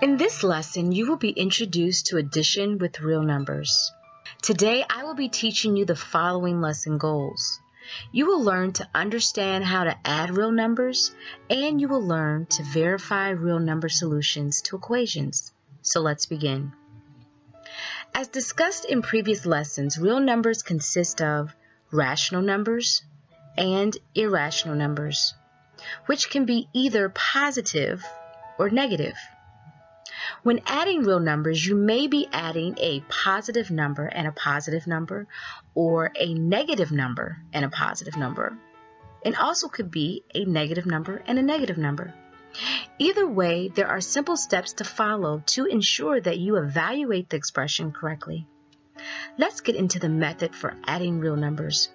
In this lesson, you will be introduced to addition with real numbers. Today, I will be teaching you the following lesson goals. You will learn to understand how to add real numbers, and you will learn to verify real number solutions to equations. So let's begin. As discussed in previous lessons, real numbers consist of rational numbers and irrational numbers, which can be either positive or negative. When adding real numbers, you may be adding a positive number and a positive number, or a negative number and a positive number. It also could be a negative number and a negative number. Either way, there are simple steps to follow to ensure that you evaluate the expression correctly. Let's get into the method for adding real numbers.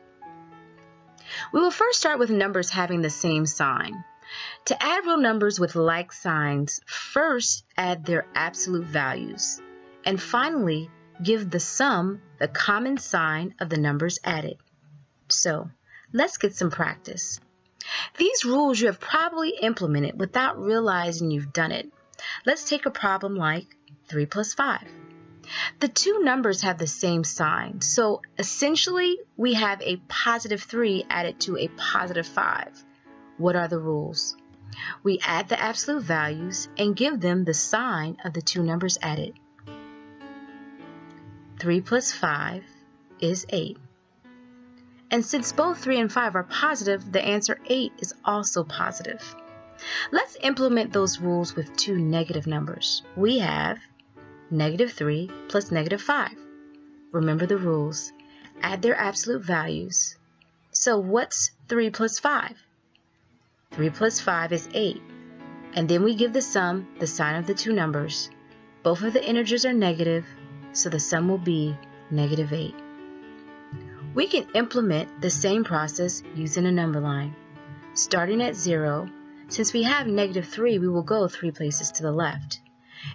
We will first start with numbers having the same sign. To add real numbers with like signs, first add their absolute values, and finally give the sum the common sign of the numbers added. So, let's get some practice. These rules you have probably implemented without realizing you've done it. Let's take a problem like 3 plus 5. The two numbers have the same sign, so essentially we have a positive 3 added to a positive 5. What are the rules? We add the absolute values and give them the sign of the two numbers added. 3 plus 5 is 8. And since both 3 and 5 are positive, the answer 8 is also positive. Let's implement those rules with two negative numbers. We have negative 3 plus negative 5. Remember the rules. Add their absolute values. So what's 3 plus 5? 3 plus 5 is 8, and then we give the sum the sign of the two numbers. Both of the integers are negative, so the sum will be negative 8. We can implement the same process using a number line. Starting at 0, since we have negative 3, we will go 3 places to the left.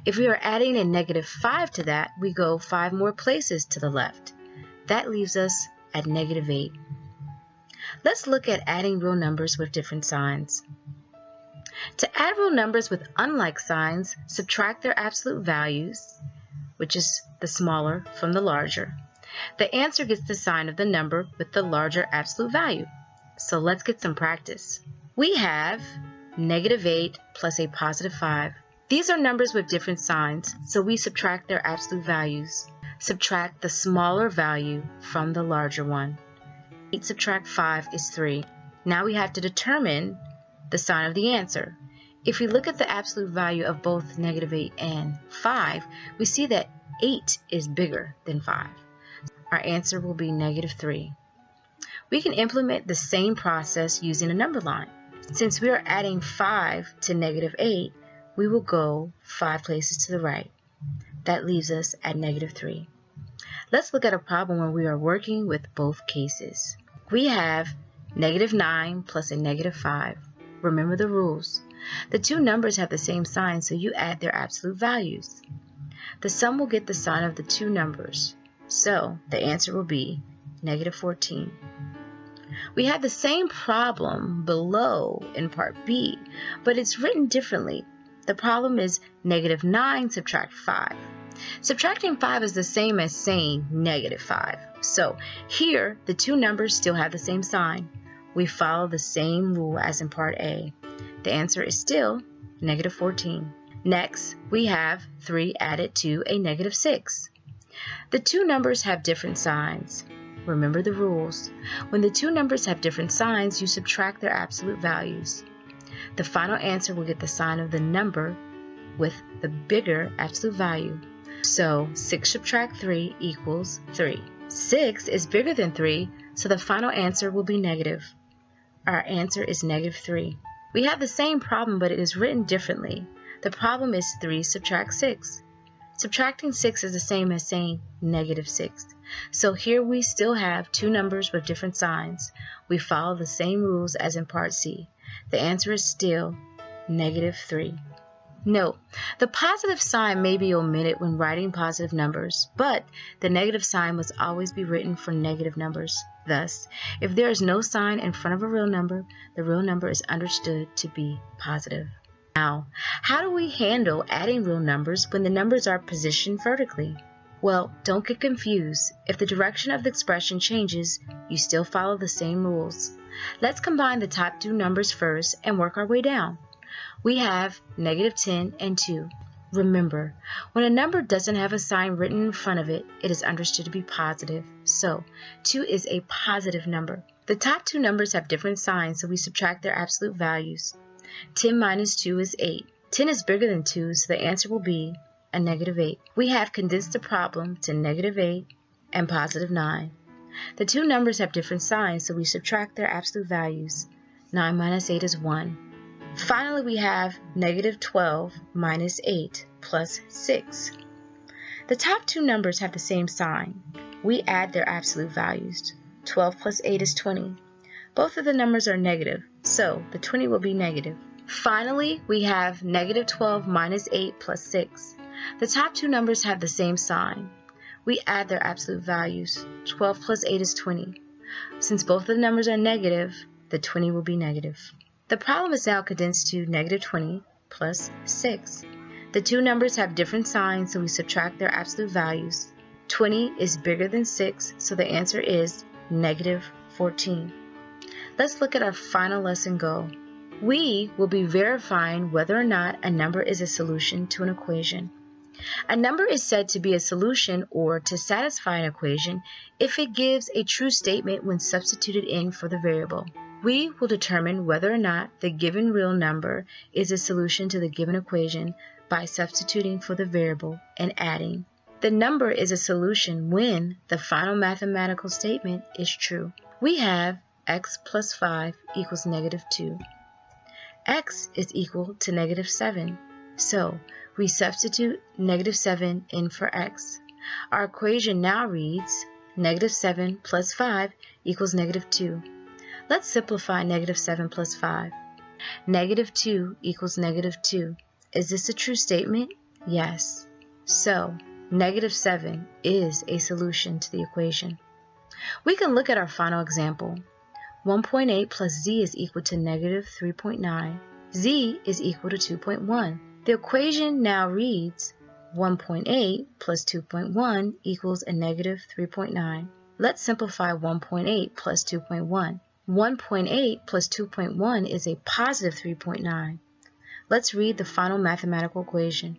If we are adding a negative 5 to that, we go 5 more places to the left. That leaves us at negative 8. Let's look at adding real numbers with different signs. To add real numbers with unlike signs, subtract their absolute values, which is the smaller from the larger. The answer gets the sign of the number with the larger absolute value. So let's get some practice. We have negative 8 plus a positive 5. These are numbers with different signs, so we subtract their absolute values. Subtract the smaller value from the larger one. 8 subtract 5 is 3. Now we have to determine the sign of the answer. If we look at the absolute value of both negative 8 and 5, we see that 8 is bigger than 5. Our answer will be negative 3. We can implement the same process using a number line. Since we are adding 5 to negative 8, we will go 5 places to the right. That leaves us at negative 3. Let's look at a problem where we are working with both cases. We have negative 9 plus a negative 5. Remember the rules. The two numbers have the same sign, so you add their absolute values. The sum will get the sign of the two numbers, so the answer will be negative 14. We have the same problem below in part B, but it's written differently. The problem is negative 9 subtract 5. Subtracting 5 is the same as saying negative 5. So here, the two numbers still have the same sign. We follow the same rule as in part A. The answer is still negative 14. Next, we have 3 added to a negative 6. The two numbers have different signs. Remember the rules. When the two numbers have different signs, you subtract their absolute values. The final answer will get the sign of the number with the bigger absolute value. So 6 subtract 3 equals 3. 6 is bigger than 3, so the final answer will be negative. Our answer is negative 3. We have the same problem, but it is written differently. The problem is 3 subtract 6. Subtracting 6 is the same as saying negative 6. So here we still have two numbers with different signs. We follow the same rules as in part C. The answer is still negative 3. Note, the positive sign may be omitted when writing positive numbers, but the negative sign must always be written for negative numbers. Thus, if there is no sign in front of a real number, the real number is understood to be positive. Now, how do we handle adding real numbers when the numbers are positioned vertically? Well, don't get confused. If the direction of the expression changes, you still follow the same rules. Let's combine the top two numbers first and work our way down. We have -10 and 2. Remember, when a number doesn't have a sign written in front of it, it is understood to be positive. So, 2 is a positive number. The top two numbers have different signs, so we subtract their absolute values. 10 minus 2 is 8. 10 is bigger than 2, so the answer will be a -8. We have condensed the problem to -8 and +9. The two numbers have different signs, so we subtract their absolute values. 9 minus 8 is 1. Finally, we have -12 minus 8 plus 6. The top two numbers have the same sign. We add their absolute values. 12 plus 8 is 20. Both of the numbers are negative, so the 20 will be negative. Finally, we have -12 minus 8 plus 6. The top two numbers have the same sign. We add their absolute values. 12 plus 8 is 20. Since both of the numbers are negative, the 20 will be negative. The problem is now condensed to -20 plus 6. The two numbers have different signs, so we subtract their absolute values. 20 is bigger than 6, so the answer is -14. Let's look at our final lesson goal. We will be verifying whether or not a number is a solution to an equation. A number is said to be a solution or to satisfy an equation if it gives a true statement when substituted in for the variable. We will determine whether or not the given real number is a solution to the given equation by substituting for the variable and adding. The number is a solution when the final mathematical statement is true. We have x plus 5 equals -2. X is equal to -7. So we substitute -7 in for x. Our equation now reads -7 plus 5 equals -2. Let's simplify -7 plus 5. -2 equals -2. Is this a true statement? Yes. So, -7 is a solution to the equation. We can look at our final example. 1.8 plus z is equal to -3.9. Z is equal to 2.1. The equation now reads 1.8 plus 2.1 equals a -3.9. Let's simplify 1.8 plus 2.1. 1.8 plus 2.1 is a positive 3.9. Let's read the final mathematical equation.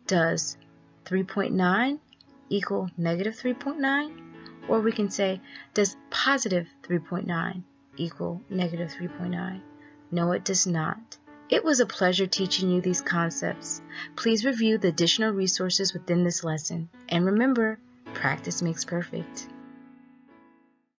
Does 3.9 equal -3.9? Or we can say, does positive 3.9 equal -3.9? No, it does not. It was a pleasure teaching you these concepts. Please review the additional resources within this lesson. And remember, practice makes perfect.